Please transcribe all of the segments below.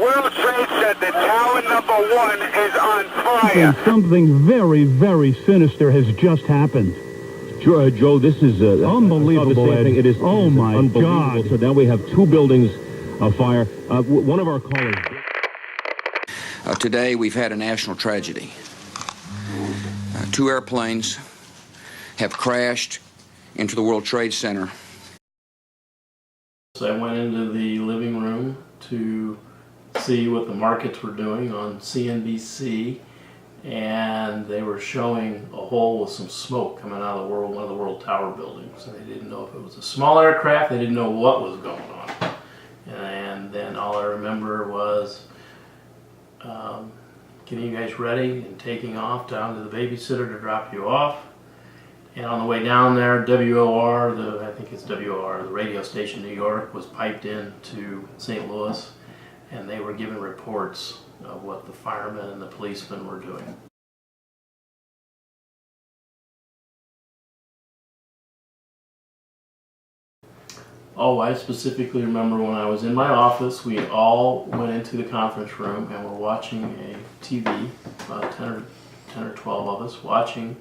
World Trade Center, tower number 1 is on fire. Something very, very sinister has just happened. Joe, this is unbelievable, Ed. It is. Oh, my unbelievable. God. So now we have 2 buildings afire. One of our callers. Today we've had a national tragedy. 2 airplanes have crashed into the World Trade Center. So I went into the living room to see what the markets were doing on CNBC, and they were showing a hole with some smoke coming out of one of the World Tower buildings. And they didn't know if it was a small aircraft, they didn't know what was going on. And then all I remember was getting you guys ready and taking off down to the babysitter to drop you off. And on the way down there, WOR, I think it's WOR, the radio station in New York, was piped in to St. Louis, and they were giving reports of what the firemen and the policemen were doing. Oh, I specifically remember when I was in my office, we all went into the conference room and were watching a TV, about 10 or 12 of us, watching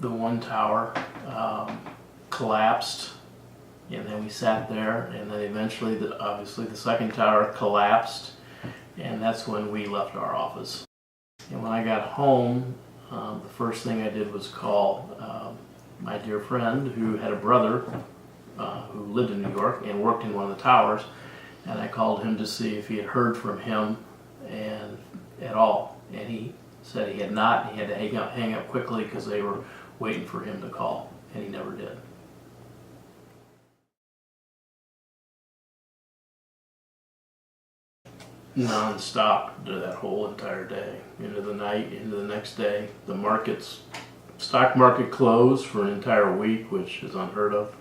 the one tower collapsed, and then we sat there, and then eventually, obviously, the second tower collapsed, and that's when we left our office. And when I got home, the first thing I did was call my dear friend who had a brother who lived in New York and worked in one of the towers, and I called him to see if he had heard from him at all, and he said he had not. He had to hang up quickly because they were waiting for him to call, and he never did. Non-stop to that whole entire day, into the night, into the next day. The stock market closed for an entire week, which is unheard of,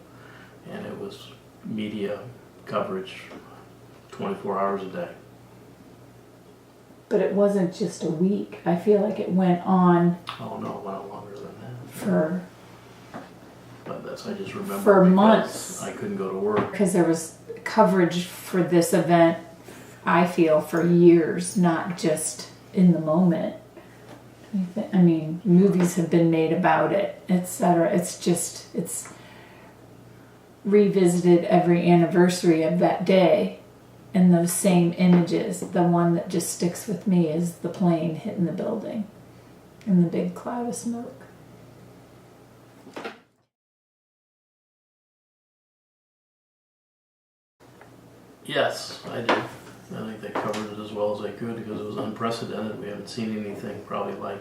and it was media coverage 24 hours a day. But it wasn't just a week. I feel like it went on. Oh no, it went on longer than that. For. But I just remember. For months. I couldn't go to work. Because there was coverage for this event, I feel, for years, not just in the moment. I mean, movies have been made about it, etc. It's revisited every anniversary of that day. And those same images, the one that just sticks with me is the plane hitting the building and the big cloud of smoke. Yes, I did. I think they covered it as well as they could because it was unprecedented. We haven't seen anything probably like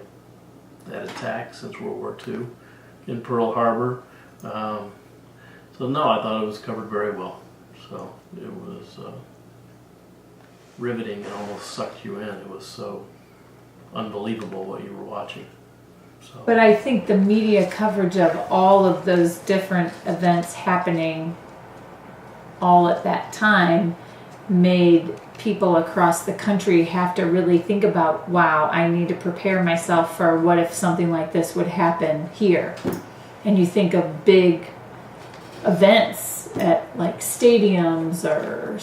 that attack since World War II in Pearl Harbor. So no, I thought it was covered very well. So it was riveting and almost sucked you in. It was so unbelievable what you were watching. So. But I think the media coverage of all of those different events happening all at that time made people across the country have to really think about, wow, I need to prepare myself for what if something like this would happen here. And you think of big events at like stadiums or,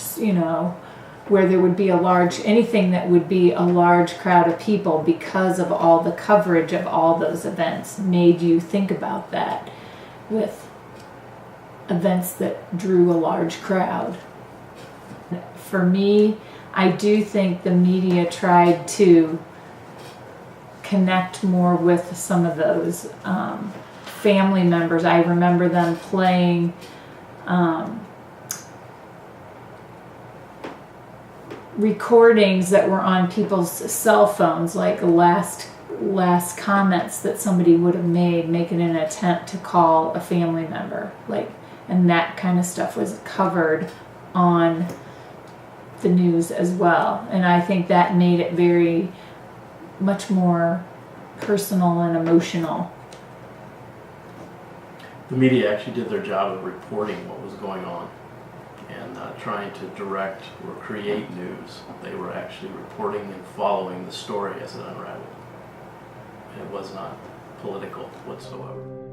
where there would be anything that would be a large crowd of people because of all the coverage of all those events made you think about that with events that drew a large crowd. For me, I do think the media tried to connect more with some of those family members. I remember them playing recordings that were on people's cell phones, like last comments that somebody would have made, making an attempt to call a family member, and that kind of stuff was covered on the news as well. And I think that made it very much more personal and emotional. The media actually did their job of reporting what was going on and not trying to direct or create news. They were actually reporting and following the story as it unraveled. It was not political whatsoever.